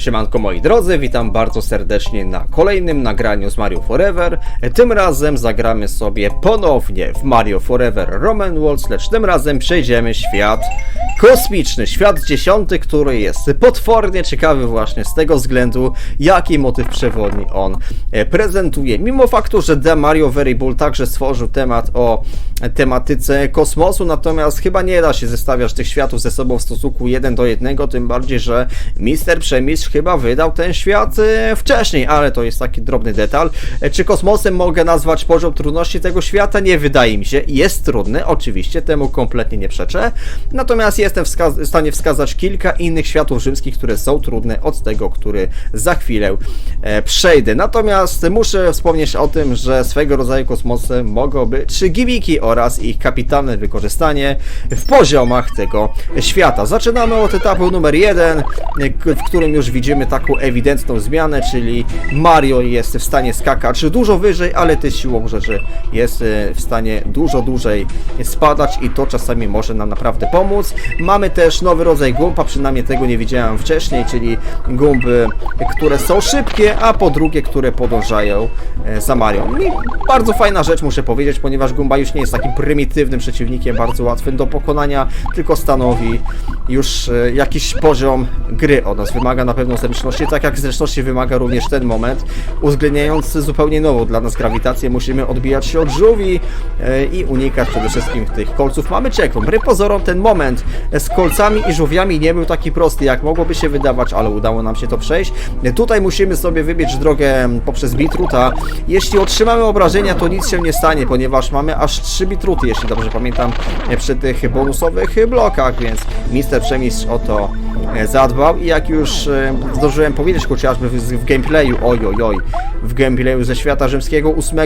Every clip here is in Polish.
Siemanko moi drodzy, witam bardzo serdecznie na kolejnym nagraniu z Mario Forever. Tym razem zagramy sobie ponownie w Mario Forever Roman Worlds, lecz tym razem przejdziemy świat kosmiczny, świat 10, który jest potwornie ciekawy właśnie z tego względu, jaki motyw przewodni on prezentuje. Mimo faktu, że The Mario Variable także stworzył temat o tematyce kosmosu, natomiast chyba nie da się zestawiać tych światów ze sobą w stosunku 1 do 1, tym bardziej, że Mister Przemistrz chyba wydał ten świat wcześniej, ale to jest taki drobny detal. Czy kosmosem mogę nazwać poziom trudności tego świata? Nie wydaje mi się. Jest trudny, oczywiście, temu kompletnie nie przeczę. Natomiast jestem w stanie wskazać kilka innych światów rzymskich, które są trudne od tego, który za chwilę przejdę. Natomiast muszę wspomnieć o tym, że swego rodzaju kosmosy mogą być gimmiki oraz ich kapitalne wykorzystanie w poziomach tego świata. Zaczynamy od etapu numer 1, w którym już widzimy taką ewidentną zmianę, czyli Mario jest w stanie skakać dużo wyżej, ale też siłą rzeczy jest w stanie dużo dłużej spadać i to czasami może nam naprawdę pomóc. Mamy też nowy rodzaj gumb, a przynajmniej tego nie widziałem wcześniej, czyli gumby, które są szybkie, a po drugie, które podążają za Mario. I bardzo fajna rzecz, muszę powiedzieć, ponieważ gumba już nie jest takim prymitywnym przeciwnikiem, bardzo łatwym do pokonania, tylko stanowi już jakiś poziom gry od nas. Wymaga na pewno zręczności, tak jak zręczności wymaga również ten moment, uwzględniając zupełnie nową dla nas grawitację. Musimy odbijać się od żółwi i unikać przede wszystkim tych kolców. Mamy ciekłą. Wbrew pozorom ten moment z kolcami i żółwiami nie był taki prosty, jak mogłoby się wydawać, ale udało nam się to przejść. Tutaj musimy sobie wybiec drogę poprzez bitruta. Jeśli otrzymamy obrażenia, to nic się nie stanie, ponieważ mamy aż 3 bitruty, jeśli dobrze pamiętam, przy tych bonusowych blokach, więc Mister Przemistrz o to zadbał i jak już zdążyłem powiedzieć chociażby w gameplayu, w gameplayu ze świata rzymskiego 8,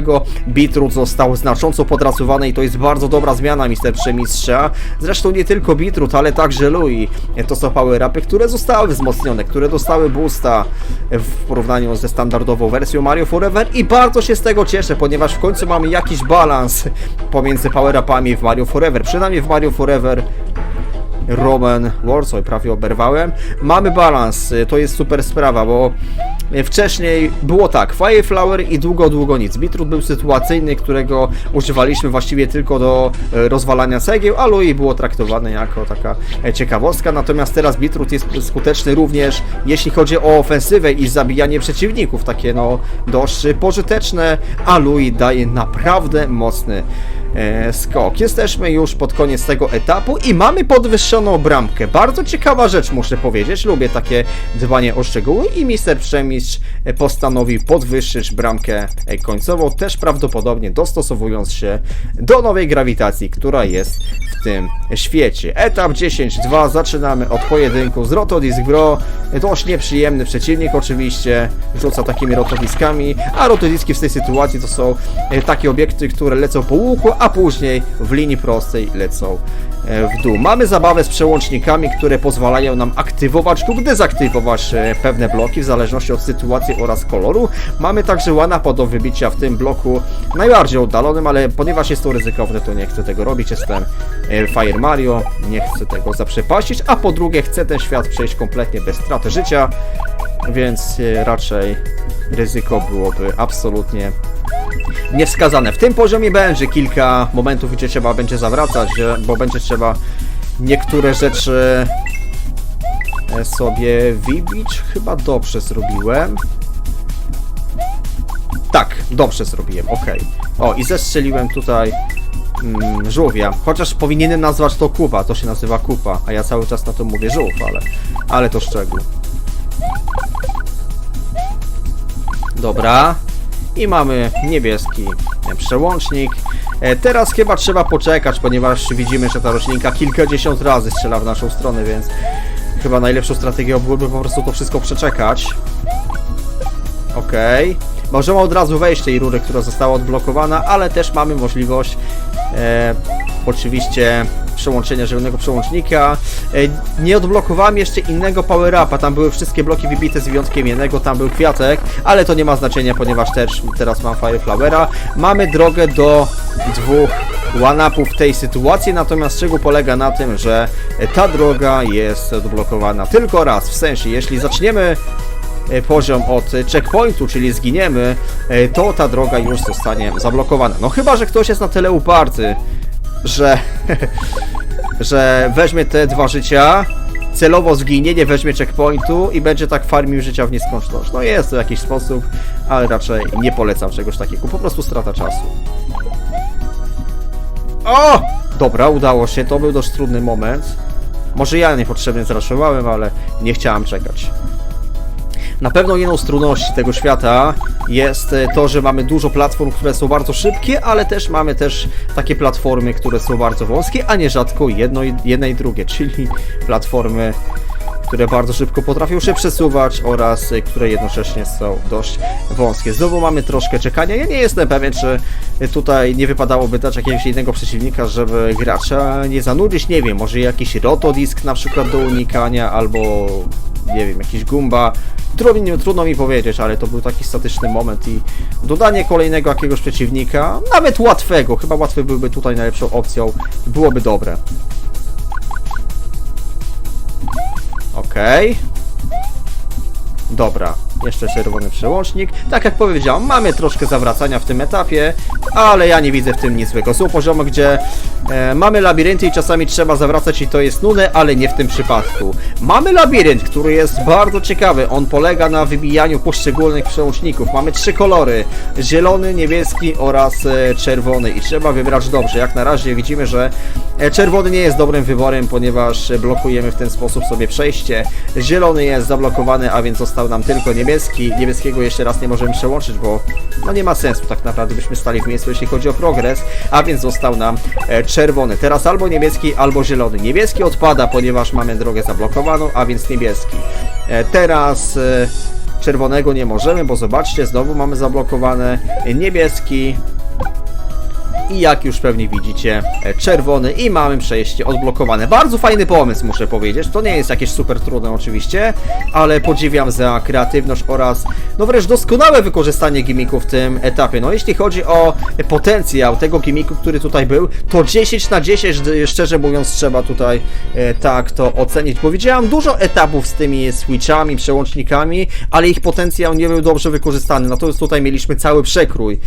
bitrut został znacząco podrasowany i to jest bardzo dobra zmiana Mister Przemistrza. Zresztą nie tylko bitrut, ale także Louis. To są power-upy, które zostały wzmocnione, które dostały boosta w porównaniu ze standardową wersją Mario Forever i bardzo się z tego cieszę, ponieważ w końcu mamy jakiś balans pomiędzy power-upami w Mario Forever, przynajmniej w Mario Forever Roman Worlds, prawie oberwałem. Mamy balans, to jest super sprawa, bo wcześniej było tak, Fire Flower i długo nic. Bitrut był sytuacyjny, którego używaliśmy właściwie tylko do rozwalania cegieł, a Louis było traktowane jako taka ciekawostka, natomiast teraz Bitrut jest skuteczny również jeśli chodzi o ofensywę i zabijanie przeciwników, takie no dość pożyteczne, a Louis daje naprawdę mocny skok. Jesteśmy już pod koniec tego etapu i mamy podwyższoną bramkę. Bardzo ciekawa rzecz, muszę powiedzieć. Lubię takie dbanie o szczegóły i Mister Przemistrz postanowił podwyższyć bramkę końcową, też prawdopodobnie dostosowując się do nowej grawitacji, która jest w tym świecie. Etap 10.2. Zaczynamy od pojedynku z Rotodisc Bro. Dość nieprzyjemny przeciwnik oczywiście. Rzuca takimi rotodiskami, a rotodiski w tej sytuacji to są takie obiekty, które lecą po łuku, a później w linii prostej lecą w dół. Mamy zabawę z przełącznikami, które pozwalają nam aktywować lub dezaktywować pewne bloki w zależności od sytuacji oraz koloru. Mamy także one-upa do wybicia w tym bloku najbardziej oddalonym, ale ponieważ jest to ryzykowne, to nie chcę tego robić. Jestem Fire Mario, nie chcę tego zaprzepaścić, a po drugie chcę ten świat przejść kompletnie bez straty życia, więc raczej ryzyko byłoby absolutnie niewskazane. W tym poziomie będzie kilka momentów, gdzie trzeba będzie zawracać, bo będzie trzeba niektóre rzeczy sobie wybić. Chyba dobrze zrobiłem. Tak, dobrze zrobiłem, ok. O, i zestrzeliłem tutaj żółwia. Chociaż powinienem nazwać to kupa, to się nazywa kupa, a ja cały czas na to mówię żółw, ale to szczegół. Dobra. I mamy niebieski przełącznik. Teraz chyba trzeba poczekać, ponieważ widzimy, że ta roślinka kilkadziesiąt razy strzela w naszą stronę, więc chyba najlepszą strategią byłoby po prostu to wszystko przeczekać. Okej. Możemy od razu wejść tej rury, która została odblokowana, ale też mamy możliwość oczywiście przełączenia zielonego przełącznika. Nie odblokowałem jeszcze innego power-upa, tam były wszystkie bloki wybite z wyjątkiem jednego, tam był kwiatek, ale to nie ma znaczenia, ponieważ też teraz mam Fire Flowera. Mamy drogę do dwóch one-upów w tej sytuacji, natomiast szczegół polega na tym, że ta droga jest odblokowana tylko raz, w sensie jeśli zaczniemy poziom od checkpointu, czyli zginiemy, to ta droga już zostanie zablokowana. No chyba, że ktoś jest na tyle uparty, że, że weźmie te 2 życia, celowo zginie, nie weźmie checkpointu i będzie tak farmił życia w nieskończoność. No jest to jakiś sposób, ale raczej nie polecam czegoś takiego, po prostu strata czasu. O! Dobra, udało się, to był dość trudny moment. Może ja niepotrzebnie zraszowałem, ale nie chciałem czekać. Na pewno jedną z trudności tego świata jest to, że mamy dużo platform, które są bardzo szybkie, ale też mamy takie platformy, które są bardzo wąskie, a nierzadko jedne i drugie, czyli platformy, które bardzo szybko potrafią się przesuwać oraz które jednocześnie są dość wąskie. Znowu mamy troszkę czekania. Ja nie jestem pewien, czy tutaj nie wypadałoby dać jakiegoś innego przeciwnika, żeby gracza nie zanudzić. Nie wiem, może jakiś rotodisk na przykład do unikania, albo nie wiem, jakiś Goomba. Trudno mi powiedzieć, ale to był taki statyczny moment i dodanie kolejnego jakiegoś przeciwnika, nawet łatwego, chyba łatwy byłby tutaj najlepszą opcją, byłoby dobre. Okej. Dobra, jeszcze czerwony przełącznik. Tak jak powiedziałem, mamy troszkę zawracania w tym etapie, ale ja nie widzę w tym nic złego. Są poziomy, gdzie mamy labirynty i czasami trzeba zawracać i to jest nudne, ale nie w tym przypadku. Mamy labirynt, który jest bardzo ciekawy. On polega na wybijaniu poszczególnych przełączników. Mamy 3 kolory. Zielony, niebieski oraz czerwony i trzeba wybrać dobrze. Jak na razie widzimy, że czerwony nie jest dobrym wyborem, ponieważ blokujemy w ten sposób sobie przejście. Zielony jest zablokowany, a więc został nam tylko niebieski. Niebieskiego jeszcze raz nie możemy przełączyć, bo no nie ma sensu tak naprawdę, byśmy stali w miejscu, jeśli chodzi o progres, a więc został nam czerwony. Teraz albo niebieski, albo zielony. Niebieski odpada, ponieważ mamy drogę zablokowaną, a więc niebieski. Teraz czerwonego nie możemy, bo zobaczcie, znowu mamy zablokowane niebieski. I jak już pewnie widzicie, czerwony i mamy przejście odblokowane. Bardzo fajny pomysł, muszę powiedzieć. To nie jest jakieś super trudne oczywiście, ale podziwiam za kreatywność oraz no wręcz doskonałe wykorzystanie gimmików w tym etapie. No jeśli chodzi o potencjał tego gimmicku, który tutaj był, to 10 na 10, szczerze mówiąc, trzeba tutaj tak to ocenić. Bo widziałem dużo etapów z tymi switchami, przełącznikami, ale ich potencjał nie był dobrze wykorzystany. Natomiast tutaj mieliśmy cały przekrój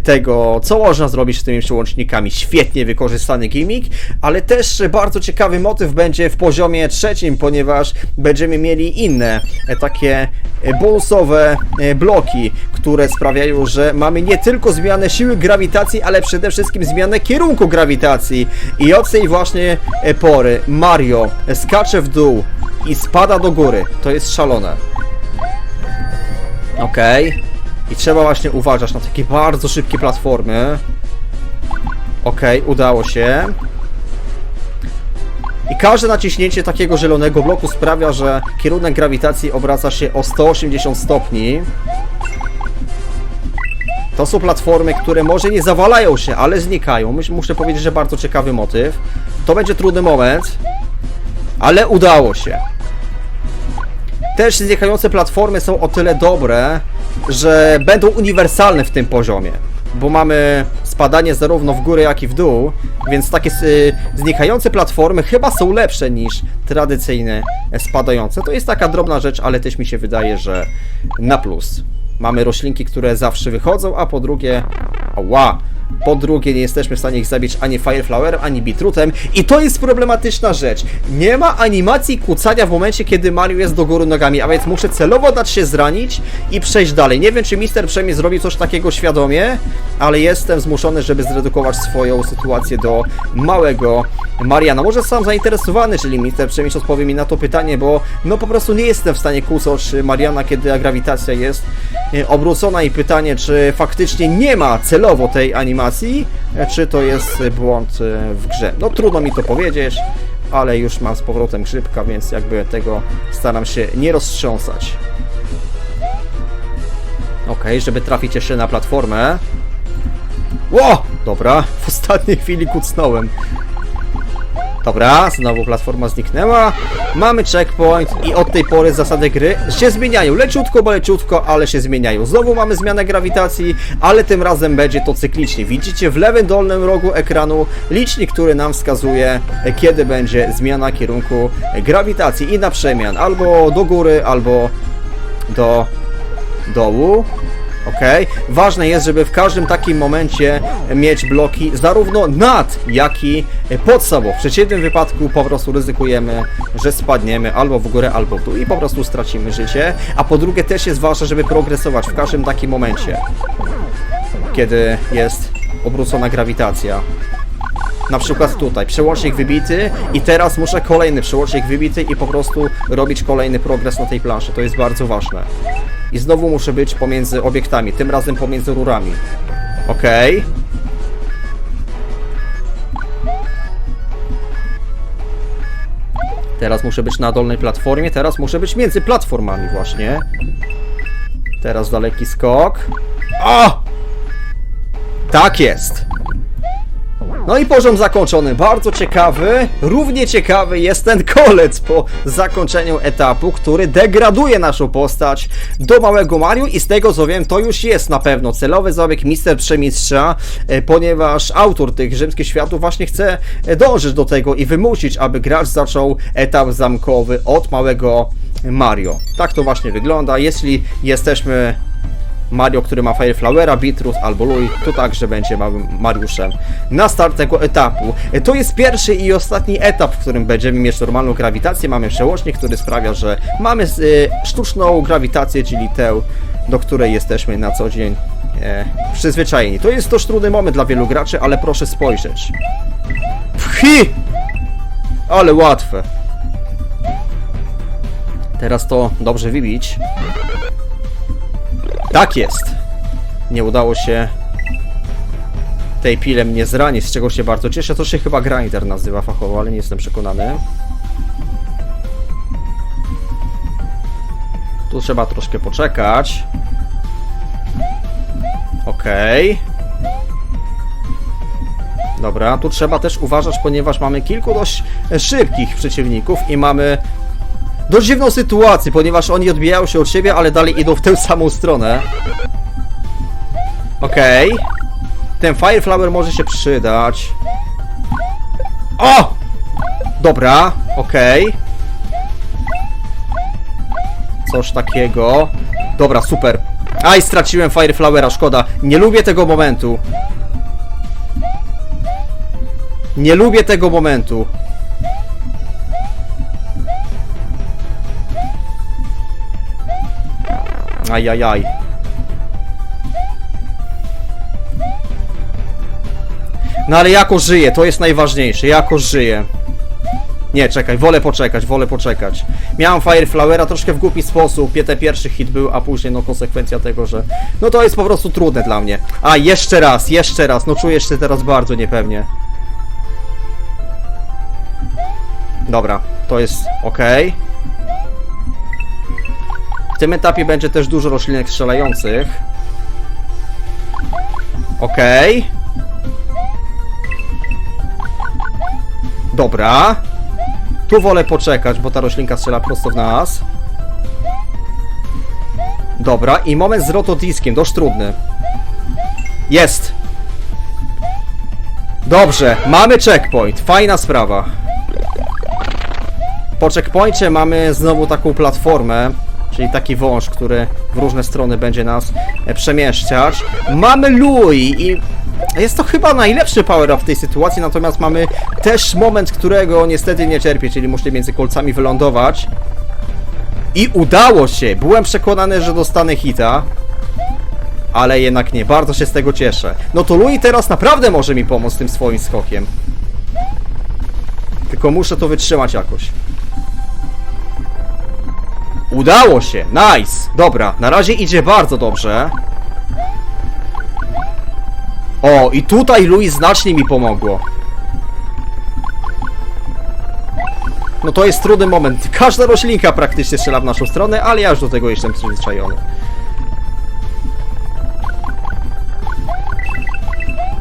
tego, co można zrobić z tymi przełącznikami. Świetnie wykorzystany gimmick, ale też bardzo ciekawy motyw będzie w poziomie 3, ponieważ będziemy mieli inne takie bonusowe bloki, które sprawiają, że mamy nie tylko zmianę siły grawitacji, ale przede wszystkim zmianę kierunku grawitacji. I od tej właśnie pory Mario skacze w dół i spada do góry. To jest szalone. Okej. I trzeba właśnie uważać na takie bardzo szybkie platformy. Okej, udało się. I każde naciśnięcie takiego zielonego bloku sprawia, że kierunek grawitacji obraca się o 180 stopni. To są platformy, które może nie zawalają się, ale znikają. Muszę powiedzieć, że bardzo ciekawy motyw. To będzie trudny moment, ale udało się. Też znikające platformy są o tyle dobre, że będą uniwersalne w tym poziomie. Bo mamy spadanie zarówno w górę, jak i w dół, więc takie znikające platformy chyba są lepsze niż tradycyjne spadające. To jest taka drobna rzecz, ale też mi się wydaje, że na plus. Mamy roślinki, które zawsze wychodzą, a po drugie... Ała! Po drugie, nie jesteśmy w stanie ich zabić ani Fireflowerem, ani Beetrootem. I to jest problematyczna rzecz. Nie ma animacji kucania w momencie, kiedy Mario jest do góry nogami, a więc muszę celowo dać się zranić i przejść dalej. Nie wiem, czy Mister Przemie zrobił coś takiego świadomie, ale jestem zmuszony, żeby zredukować swoją sytuację do małego Mariana. Może sam zainteresowany, czyli Mister Przemie odpowie mi na to pytanie, bo no po prostu nie jestem w stanie kucać Mariana, kiedy grawitacja jest obrócona i pytanie, czy faktycznie nie ma celowo tej animacji, czy to jest błąd w grze. No trudno mi to powiedzieć, ale już mam z powrotem grzybka, więc jakby tego staram się nie roztrząsać. Okej, żeby trafić jeszcze na platformę. Ło! Dobra, w ostatniej chwili kucnąłem. Dobra, znowu platforma zniknęła. Mamy checkpoint i od tej pory zasady gry się zmieniają. Leciutko, bo leciutko, ale się zmieniają. Znowu mamy zmianę grawitacji, ale tym razem będzie to cyklicznie. Widzicie w lewym dolnym rogu ekranu licznik, który nam wskazuje, kiedy będzie zmiana kierunku grawitacji i na przemian. Albo do góry, albo do dołu. Ok, ważne jest, żeby w każdym takim momencie mieć bloki zarówno nad, jak i pod sobą. W przeciwnym wypadku po prostu ryzykujemy, że spadniemy albo w górę, albo w dół i po prostu stracimy życie. A po drugie też jest ważne, żeby progresować w każdym takim momencie, kiedy jest obrócona grawitacja. Na przykład tutaj, przełącznik wybity i teraz muszę kolejny przełącznik wybity i po prostu robić kolejny progres na tej planszy. To jest bardzo ważne. I znowu muszę być pomiędzy obiektami, tym razem pomiędzy rurami. Ok. Teraz muszę być na dolnej platformie, teraz muszę być między platformami właśnie. Teraz daleki skok. O! Tak jest! No i poziom zakończony, bardzo ciekawy, równie ciekawy jest ten kolec po zakończeniu etapu, który degraduje naszą postać do małego Mario i z tego co wiem, to już jest na pewno celowy zabieg Mister Przemistrza, ponieważ autor tych rzymskich światów właśnie chce dążyć do tego i wymusić, aby gracz zaczął etap zamkowy od małego Mario. Tak to właśnie wygląda, jeśli jesteśmy Mario, który ma Fire Flowera, Beetroot albo Louie, to także będzie małym Mariuszem na start tego etapu. To jest pierwszy i ostatni etap, w którym będziemy mieć normalną grawitację. Mamy przełącznik, który sprawia, że mamy sztuczną grawitację, czyli tę, do której jesteśmy na co dzień przyzwyczajeni. To jest dość trudny moment dla wielu graczy, ale proszę spojrzeć. Pchi! Ale łatwe. Teraz to dobrze wybić. Tak jest! Nie udało się tej pile mnie zranić, z czego się bardzo cieszę. To się chyba grinder nazywa fachowo, ale nie jestem przekonany. Tu trzeba troszkę poczekać. Okej. Dobra, tu trzeba też uważać, ponieważ mamy kilku dość szybkich przeciwników i mamy dość dziwną sytuację, ponieważ oni odbijają się od siebie, ale dalej idą w tę samą stronę. Okej. Ten Fire Flower może się przydać. O! Dobra, okej. Coś takiego. Dobra, super. Aj, straciłem Fire Flowera, szkoda. Nie lubię tego momentu. Nie lubię tego momentu. Ajajaj. No ale jako żyję, to jest najważniejsze. Jako żyję. Nie, czekaj, wolę poczekać. Miałem Fire Flowera troszkę w głupi sposób. Ten pierwszy hit był, a później no konsekwencja tego, że no to jest po prostu trudne dla mnie. A, jeszcze raz. No czujesz się teraz bardzo niepewnie. Dobra, to jest ok. W tym etapie będzie też dużo roślinek strzelających. Okej. Dobra. Tu wolę poczekać, bo ta roślinka strzela prosto w nas. Dobra, i moment z rotodiskiem, dość trudny. Jest. Dobrze, mamy checkpoint, fajna sprawa. Po checkpoincie mamy znowu taką platformę, czyli taki wąż, który w różne strony będzie nas przemieszczać. Mamy Louie i jest to chyba najlepszy power-up w tej sytuacji, natomiast mamy też moment, którego niestety nie cierpię, czyli muszę między kolcami wylądować. I udało się! Byłem przekonany, że dostanę hita, ale jednak nie. Bardzo się z tego cieszę. No to Louie teraz naprawdę może mi pomóc tym swoim skokiem. Tylko muszę to wytrzymać jakoś. Udało się! Nice! Dobra, na razie idzie bardzo dobrze. O, i tutaj Louie znacznie mi pomogło. No to jest trudny moment. Każda roślinka praktycznie strzela w naszą stronę, ale ja już do tego jestem przyzwyczajony.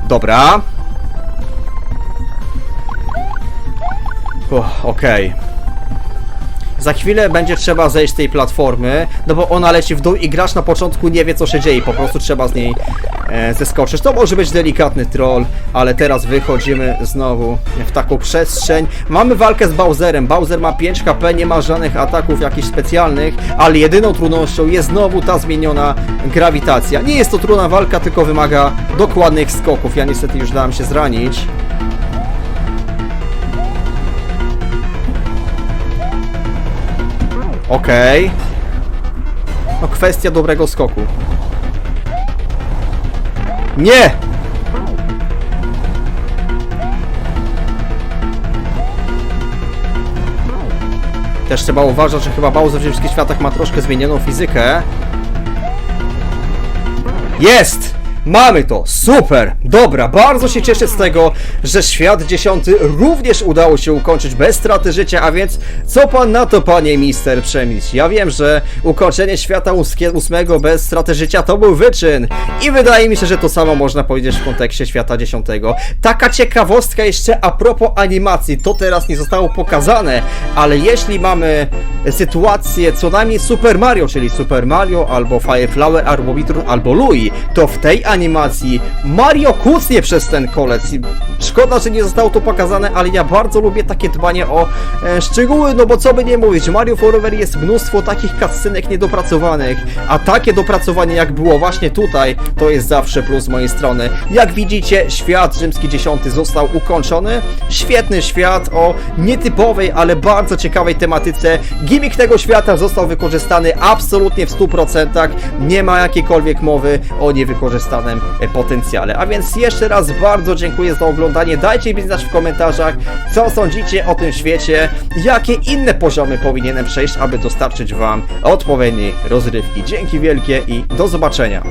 Dobra. Okej. Za chwilę będzie trzeba zejść z tej platformy, no bo ona leci w dół i gracz na początku nie wie co się dzieje, po prostu trzeba z niej zeskoczyć. To może być delikatny troll, ale teraz wychodzimy znowu w taką przestrzeń. Mamy walkę z Bowserem. Bowser ma 5 HP, nie ma żadnych ataków jakichś specjalnych, ale jedyną trudnością jest znowu ta zmieniona grawitacja. Nie jest to trudna walka, tylko wymaga dokładnych skoków. Ja niestety już dałem się zranić. Okej. No kwestia dobrego skoku. Nie! Też trzeba uważać, że chyba Bowser w Ziemskich Światach ma troszkę zmienioną fizykę. Jest! Mamy to! Super! Dobra, bardzo się cieszę z tego, że świat 10 również udało się ukończyć bez straty życia, a więc co pan na to, panie Mister Przemyśl? Ja wiem, że ukończenie świata 8 bez straty życia to był wyczyn i wydaje mi się, że to samo można powiedzieć w kontekście świata 10. Taka ciekawostka jeszcze a propos animacji, to teraz nie zostało pokazane, ale jeśli mamy sytuację co najmniej Super Mario, czyli Super Mario albo Fireflower, albo Beatrun, albo Louie, to w tej animacji Mario kucnie przez ten kolec. Szkoda, że nie zostało to pokazane, ale ja bardzo lubię takie dbanie o szczegóły, no bo co by nie mówić, w Mario Forever jest mnóstwo takich cutscenek niedopracowanych, a takie dopracowanie jak było właśnie tutaj, to jest zawsze plus z mojej strony. Jak widzicie, świat rzymski 10 został ukończony. Świetny świat o nietypowej, ale bardzo ciekawej tematyce. Gimmick tego świata został wykorzystany absolutnie w 100%. Nie ma jakiejkolwiek mowy o niewykorzystanym potencjale. A więc jeszcze raz bardzo dziękuję za oglądanie. Dajcie mi znać w komentarzach, co sądzicie o tym świecie, jakie inne poziomy powinienem przejść, aby dostarczyć wam odpowiedniej rozrywki. Dzięki wielkie i do zobaczenia.